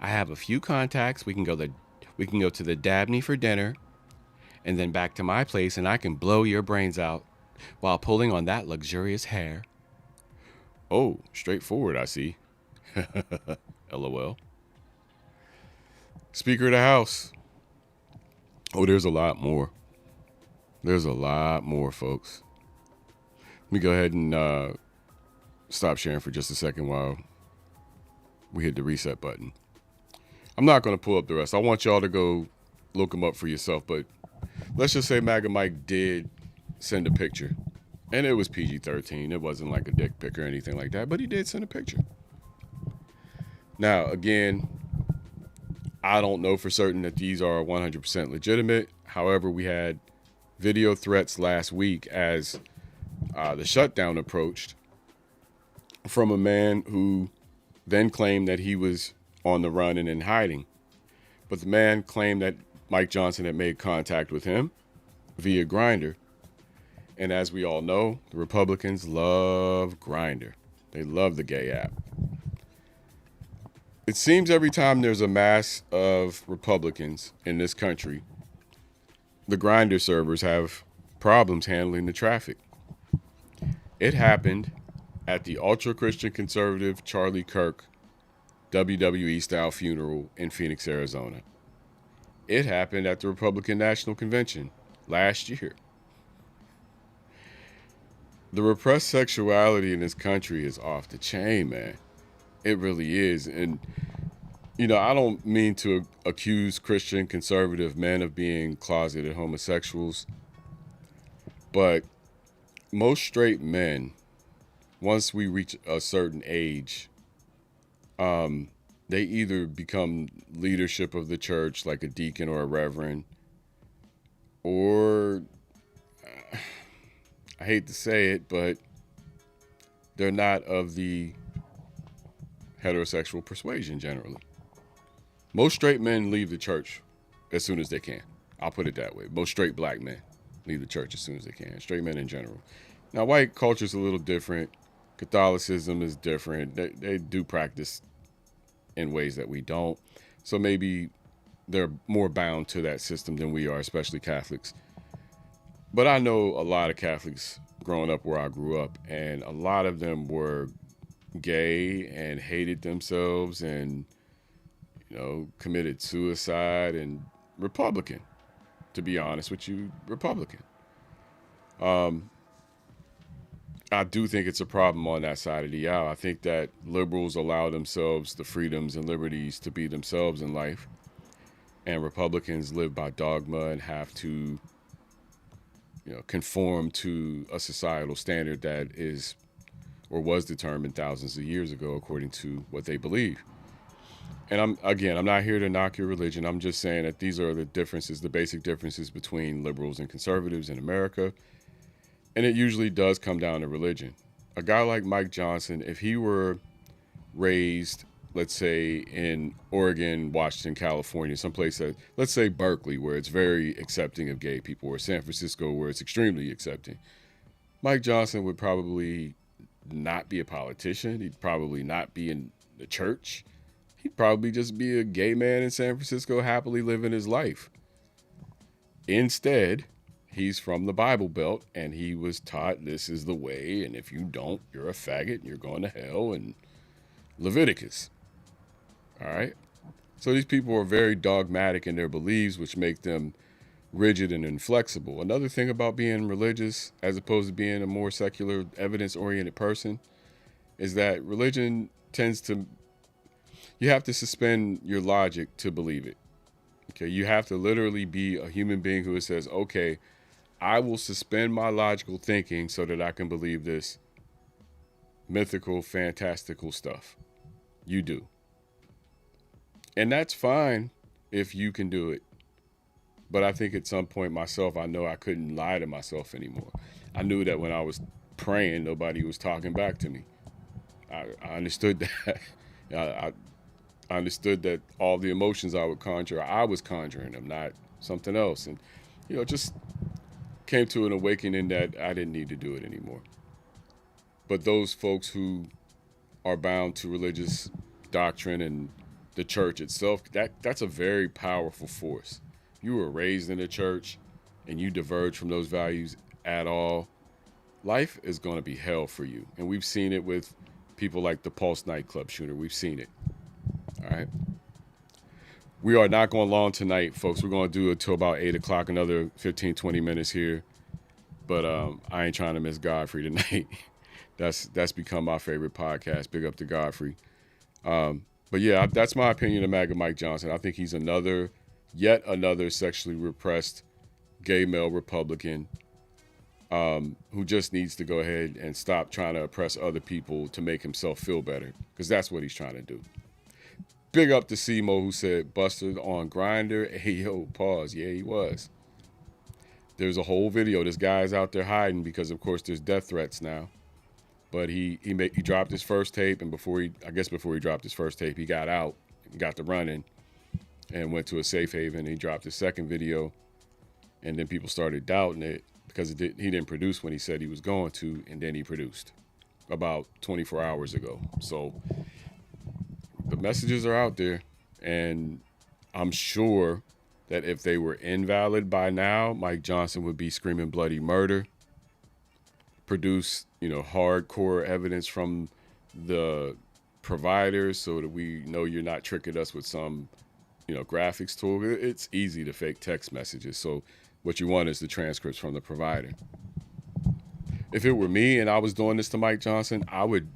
I have a few contacts. We can go to the Dabney for dinner and then back to my place, and I can blow your brains out while pulling on that luxurious hair. Oh, straightforward, I see. LOL. Speaker of the House. Oh, there's a lot more. There's a lot more, folks. Let me go ahead and stop sharing for just a second while we hit the reset button. I'm not going to pull up the rest. I want y'all to go look them up for yourself, but let's just say MAGA Mike did send a picture. And it was PG-13. It wasn't like a dick pic or anything like that, but he did send a picture. Now, again, I don't know for certain that these are 100% legitimate. However, we had video threats last week as the shutdown approached from a man who then claimed that he was on the run and in hiding. But the man claimed that Mike Johnson had made contact with him via Grindr. And as we all know, the Republicans love Grindr. They love the gay app. It seems every time there's a mass of Republicans in this country, the Grindr servers have problems handling the traffic. It happened at the ultra-Christian conservative Charlie Kirk WWE-style funeral in Phoenix, Arizona. It happened at the Republican National Convention last year. The repressed sexuality in this country is off the chain, man. It really is. And, you know, I don't mean to accuse Christian conservative men of being closeted homosexuals, but most straight men, once we reach a certain age, they either become leadership of the church, like a deacon or a reverend, or I hate to say it, but they're not of the heterosexual persuasion generally. Most straight men leave the church as soon as they can. I'll put it that way. Most straight black men leave the church as soon as they can. Straight men in general. Now, white culture is a little different. Catholicism is different. They do practice in ways that we don't. So maybe they're more bound to that system than we are, especially Catholics. But I know a lot of Catholics growing up where I grew up, and a lot of them were gay and hated themselves and, you know, committed suicide, and Republican, to be honest with you, Republican. I do think it's a problem on that side of the aisle. I think that liberals allow themselves the freedoms and liberties to be themselves in life, and Republicans live by dogma and have to, you know, conform to a societal standard that is or was determined thousands of years ago according to what they believe. And I'm not here to knock your religion. I'm just saying that these are the differences, the basic differences between liberals and conservatives in America. And it usually does come down to religion. A guy like Mike Johnson, if he were raised, let's say, in Oregon, Washington, California, someplace that, let's say Berkeley, where it's very accepting of gay people, or San Francisco, where it's extremely accepting, Mike Johnson would probably not be a politician. He'd probably not be in the church. He'd probably just be a gay man in San Francisco, happily living his life. Instead, he's from the Bible Belt, and he was taught this is the way, and if you don't, you're a faggot, and you're going to hell, and Leviticus. All right? So these people are very dogmatic in their beliefs, which make them rigid and inflexible. Another thing about being religious, as opposed to being a more secular, evidence-oriented person, is that religion tends to, you have to suspend your logic to believe it. Okay, you have to literally be a human being who says, okay, I will suspend my logical thinking so that I can believe this mythical, fantastical stuff. You do. And that's fine if you can do it. But I think at some point myself, I know I couldn't lie to myself anymore. I knew that when I was praying, nobody was talking back to me. I understood that. I understood that all the emotions I would conjure, I was conjuring them, not something else. And, just came to an awakening that I didn't need to do it anymore. But those folks who are bound to religious doctrine and the church itself, that's a very powerful force. You were raised in a church and you diverge from those values at all, life is going to be hell for you. And we've seen it with people like the Pulse nightclub shooter. We've seen it. All right. We are not going long tonight, folks. We're going to do it till about 8 o'clock, another 15, 20 minutes here. But I ain't trying to miss Godfrey tonight. That's become my favorite podcast. Big up to Godfrey. But yeah, that's my opinion of MAGA Mike Johnson. I think he's yet another sexually repressed gay male Republican who just needs to go ahead and stop trying to oppress other people to make himself feel better, because that's what he's trying to do. Big up to Simo, who said busted on Grindr. Hey, yo, pause. Yeah, he was. There's a whole video. This guy's out there hiding because, of course, there's death threats now. But he dropped his first tape, and before he dropped his first tape, he got out, got to running, and went to a safe haven. He dropped his second video, and then people started doubting it because he didn't produce when he said he was going to, and then he produced about 24 hours ago. So the messages are out there, and I'm sure that if they were invalid by now, Mike Johnson would be screaming bloody murder, produce, hardcore evidence from the providers so that we know you're not tricking us with some, graphics tool. It's easy to fake text messages. So what you want is the transcripts from the provider. If it were me and I was doing this to Mike Johnson, I would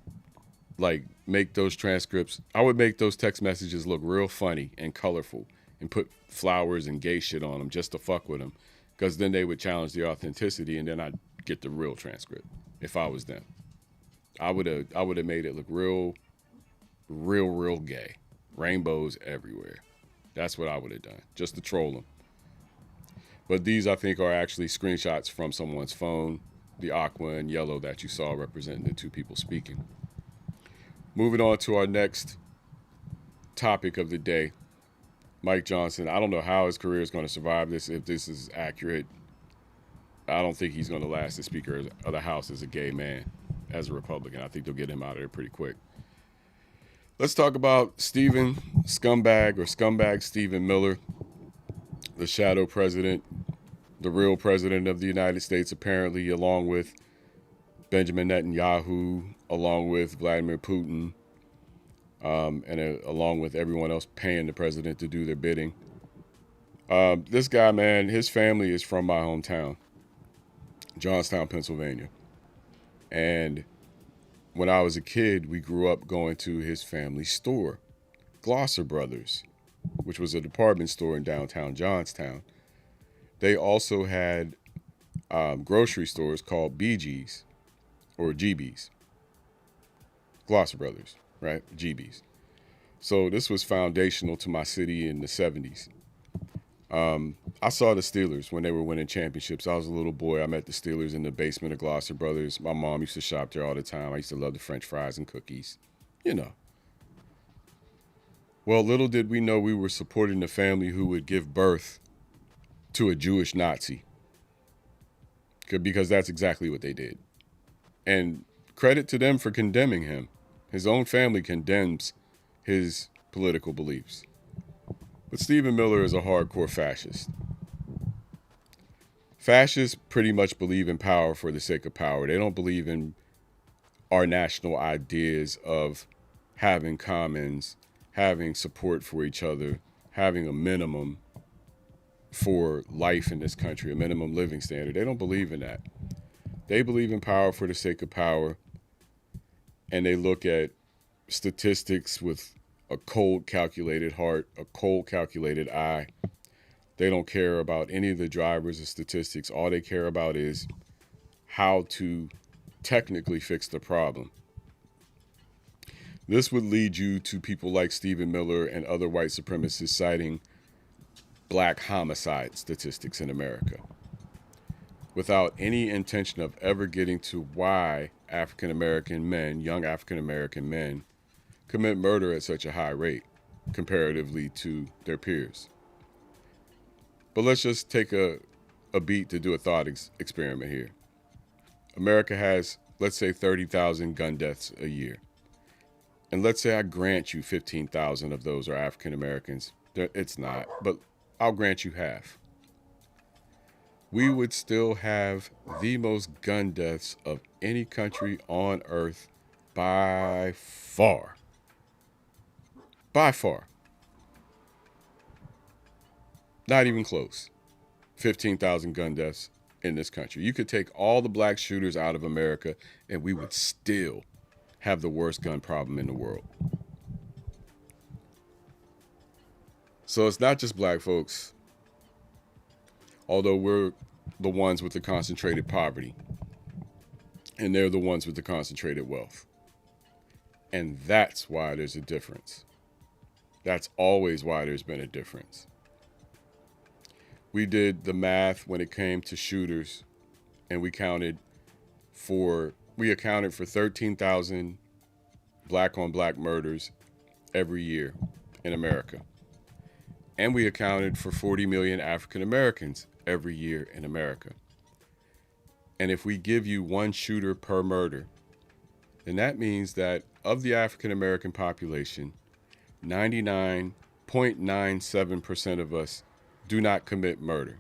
make those transcripts. I would make those text messages look real funny and colorful and put flowers and gay shit on them just to fuck with them. Because then they would challenge the authenticity, and then I'd get the real transcript. If I was them, I would have made it look real gay, rainbows everywhere. That's what I would have done, just to troll them. But these, I think, are actually screenshots from someone's phone, the aqua and yellow that you saw representing the two people speaking. Moving on to our next topic of the day, Mike Johnson. I don't know how his career is going to survive this, if this is accurate. I don't think he's going to last as Speaker of the House as a gay man, as a Republican. I think they'll get him out of there pretty quick. Let's talk about scumbag Stephen Miller, the shadow president, the real president of the United States, apparently, along with Benjamin Netanyahu, along with Vladimir Putin, and along with everyone else paying the president to do their bidding. This guy, man, his family is from my hometown, Johnstown, Pennsylvania. And when I was a kid, we grew up going to his family store, Glosser Brothers, which was a department store in downtown Johnstown. They also had grocery stores called BG's or GB's. Glosser Brothers, right? GB's. So this was foundational to my city in the 70s. I saw the Steelers when they were winning championships. I was a little boy. I met the Steelers in the basement of Glosser Brothers. My mom used to shop there all the time. I used to love the French fries and cookies, Well, little did we know we were supporting the family who would give birth to a Jewish Nazi, because that's exactly what they did. And credit to them for condemning him. His own family condemns his political beliefs. But Stephen Miller is a hardcore fascist. Fascists pretty much believe in power for the sake of power. They don't believe in our national ideas of having commons, having support for each other, having a minimum for life in this country, a minimum living standard. They don't believe in that. They believe in power for the sake of power, and they look at statistics with a cold, calculated heart, a cold, calculated eye. They don't care about any of the drivers of statistics. All they care about is how to technically fix the problem. This would lead you to people like Stephen Miller and other white supremacists citing black homicide statistics in America, without any intention of ever getting to why African American men, young African American men, commit murder at such a high rate comparatively to their peers. But let's just take a beat to do a thought experiment here. America has, let's say, 30,000 gun deaths a year. And let's say I grant you 15,000 of those are African Americans. It's not, but I'll grant you half. We would still have the most gun deaths of any country on earth by far. By far. Not even close. 15,000 gun deaths in this country. You could take all the black shooters out of America and we would still have the worst gun problem in the world. So it's not just black folks, although we're the ones with the concentrated poverty and they're the ones with the concentrated wealth. And that's why there's a difference. That's always why there's been a difference. We did the math when it came to shooters, and we accounted for 13,000 black on black murders every year in America. And we accounted for 40 million African Americans every year in America. And if we give you one shooter per murder, then that means that of the African American population, 99.97% of us do not commit murder.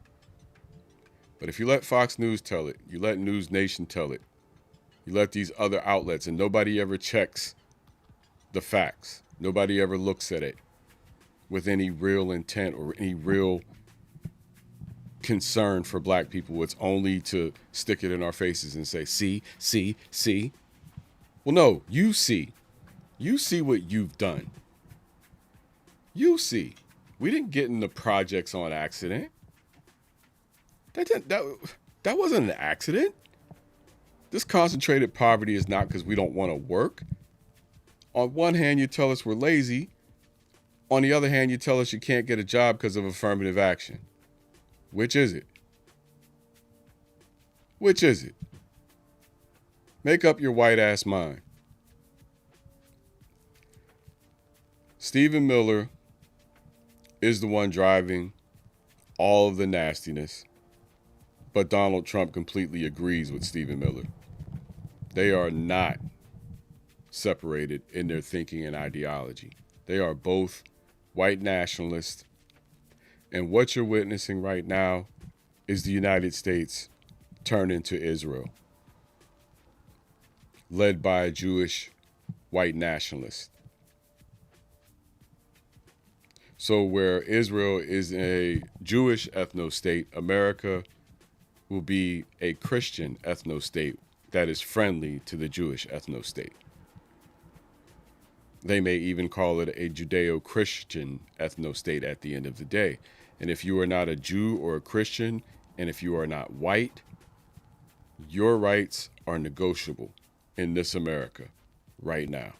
But if you let Fox News tell it, you let News Nation tell it, you let these other outlets, and nobody ever checks the facts, nobody ever looks at it with any real intent or any real concern for black people. It's only to stick it in our faces and say, see. Well, no, you see what you've done. You see. We didn't get in the projects on accident. That wasn't an accident. This concentrated poverty is not because we don't want to work. On one hand, you tell us we're lazy. On the other hand, you tell us you can't get a job because of affirmative action. Which is it? Which is it? Make up your white ass mind. Stephen Miller is the one driving all of the nastiness, but Donald Trump completely agrees with Stephen Miller. They are not separated in their thinking and ideology. They are both white nationalists, and what you're witnessing right now is the United States turn into Israel, led by a Jewish white nationalist. So where Israel is a Jewish ethno-state, America will be a Christian ethno-state that is friendly to the Jewish ethno-state. They may even call it a Judeo-Christian ethno-state at the end of the day. And if you are not a Jew or a Christian, and if you are not white, your rights are negotiable in this America right now.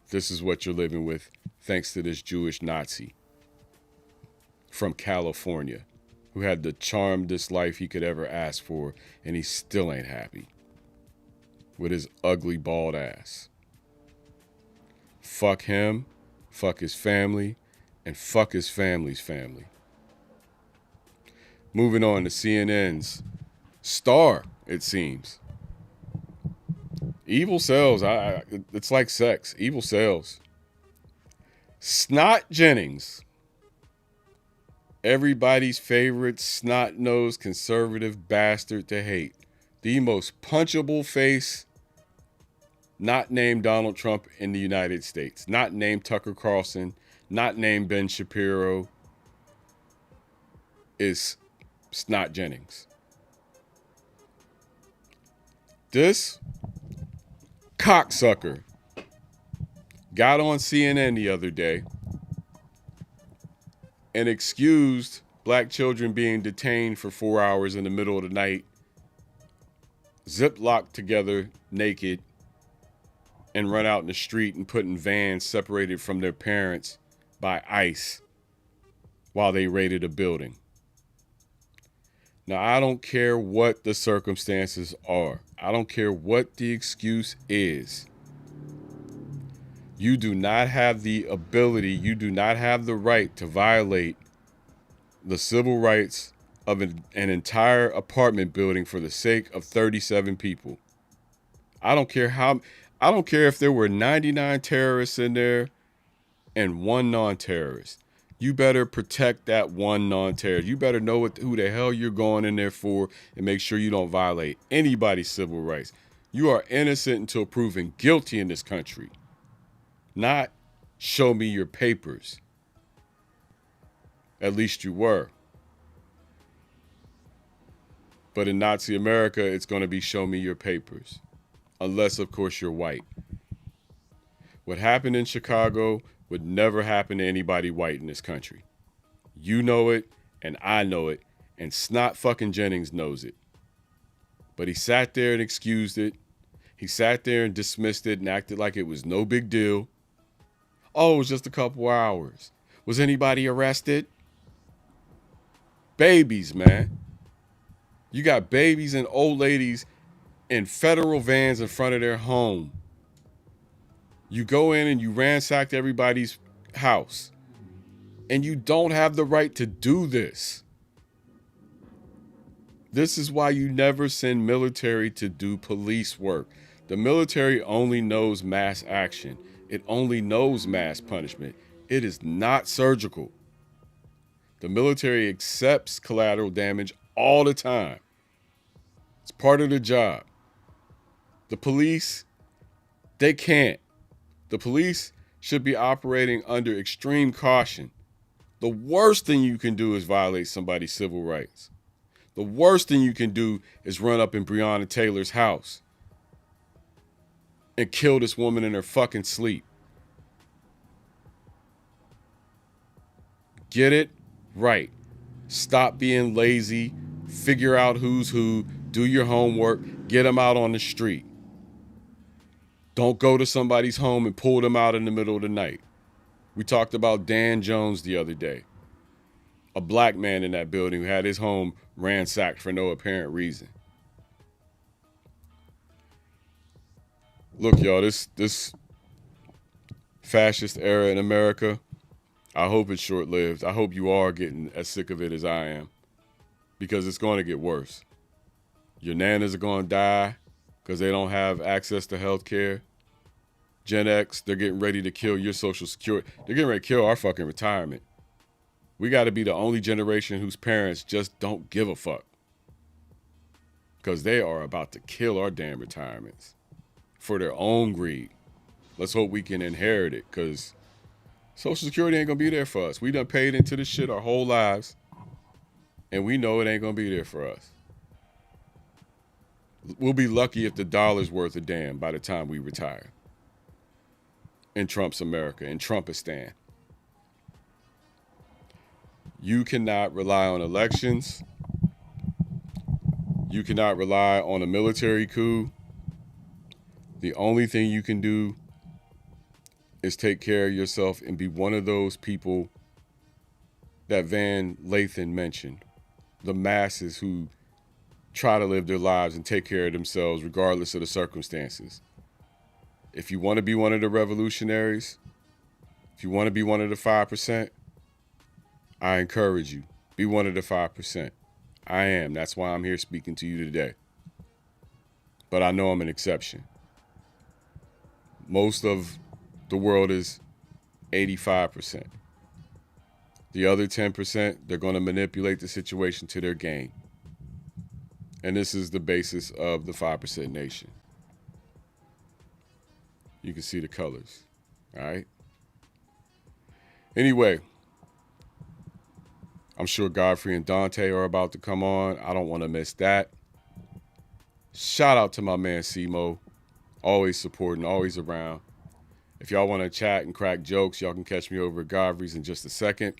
This is what you're living with thanks to this Jewish Nazi from California who had the charmedest life he could ever ask for, and he still ain't happy with his ugly bald ass. Fuck him, fuck his family, and fuck his family's family. Moving on to CNN's star, it seems. Evil sells. It's like sex. Evil sells. Scott Jennings, everybody's favorite snot-nosed conservative bastard to hate. The most punchable face, not named Donald Trump in the United States. Not named Tucker Carlson. Not named Ben Shapiro. Is Scott Jennings. This cocksucker got on CNN the other day and excused black children being detained for 4 hours in the middle of the night, zip-locked together, naked, and run out in the street and put in vans separated from their parents by ICE while they raided a building. Now, I don't care what the circumstances are. I don't care what the excuse is. You do not have the ability, you do not have the right to violate the civil rights of an entire apartment building for the sake of 37 people. I don't care if there were 99 terrorists in there and one non-terrorist. You better protect that one non-terrorist. You better know who the hell you're going in there for and make sure you don't violate anybody's civil rights. You are innocent until proven guilty in this country. Not show me your papers. At least you were. But in Nazi America, it's going to be show me your papers. Unless, of course, you're white. What happened in Chicago would never happen to anybody white in this country. You know it, and I know it, and Snott fucking Jennings knows it. But he sat there and excused it. He sat there and dismissed it and acted like it was no big deal. Oh, it was just a couple hours. Was anybody arrested? Babies, man. You got babies and old ladies in federal vans in front of their home. You go in and you ransacked everybody's house. And you don't have the right to do this. This is why you never send military to do police work. The military only knows mass action. It only knows mass punishment. It is not surgical. The military accepts collateral damage all the time. It's part of the job. The police, they can't. The police should be operating under extreme caution. The worst thing you can do is violate somebody's civil rights. The worst thing you can do is run up in Breonna Taylor's house and kill this woman in her fucking sleep. Get it right. Stop being lazy. Figure out who's who. Do your homework. Get them out on the street. Don't go to somebody's home and pull them out in the middle of the night. We talked about Dan Jones the other day. A black man in that building who had his home ransacked for no apparent reason. Look, y'all, this fascist era in America, I hope it's short-lived. I hope you are getting as sick of it as I am, because it's going to get worse. Your nanas are going to die because they don't have access to health care. Gen X, they're getting ready to kill your Social Security. They're getting ready to kill our fucking retirement. We got to be the only generation whose parents just don't give a fuck, because they are about to kill our damn retirements for their own greed. Let's hope we can inherit it, because Social Security ain't going to be there for us. We done paid into this shit our whole lives, and we know it ain't going to be there for us. We'll be lucky if the dollar's worth a damn by the time we retire. In Trump's America, in Trumpistan. You cannot rely on elections. You cannot rely on a military coup. The only thing you can do is take care of yourself and be one of those people that Van Lathan mentioned. The masses who try to live their lives and take care of themselves regardless of the circumstances. If you want to be one of the revolutionaries, if you want to be one of the 5%, I encourage you, be one of the 5%. I am. That's why I'm here speaking to you today. But I know I'm an exception. Most of the world is 85%. The other 10%, they're going to manipulate the situation to their gain. And this is the basis of the 5% nation. You can see the colors, all right? Anyway, I'm sure Godfrey and Dante are about to come on. I don't want to miss that. Shout out to my man Simo, always supporting, always around. If y'all want to chat and crack jokes, y'all can catch me over at Godfrey's in just a second.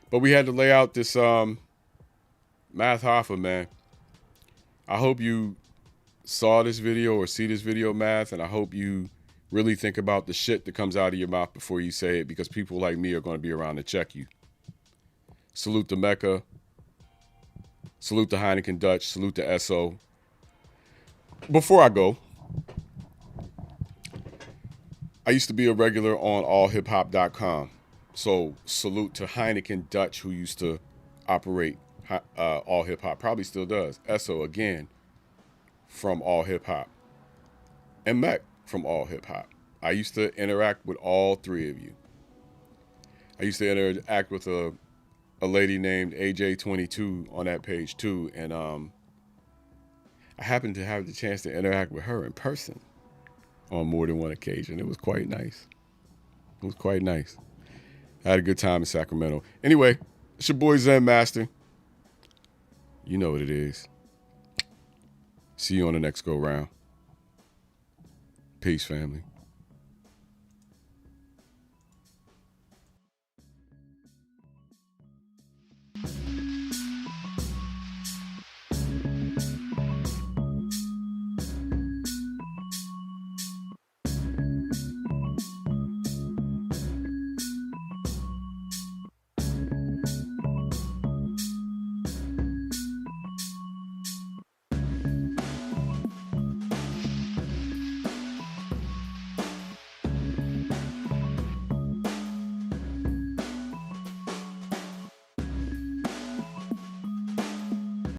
But we had to lay out this Math Hoffa, man. I hope you saw this video or see this video, Math, and I hope you Really think about the shit that comes out of your mouth before you say it, because people like me are going to be around to check you. Salute to Mecca. Salute to Heineken Dutch. Salute to SO. Before I go, I used to be a regular on allhiphop.com. So salute to Heineken Dutch, who used to operate All Hip Hop. Probably still does. SO, again, from All Hip Hop. And Mech from All Hip Hop. I used to interact with all three of you. I used to interact with a lady named AJ22 on that page too. And I happened to have the chance to interact with her in person on more than one occasion. It was quite nice. It was quite nice. I had a good time in Sacramento. Anyway, it's your boy Zen Master. You know what it is. See you on the next go round. Peace, family.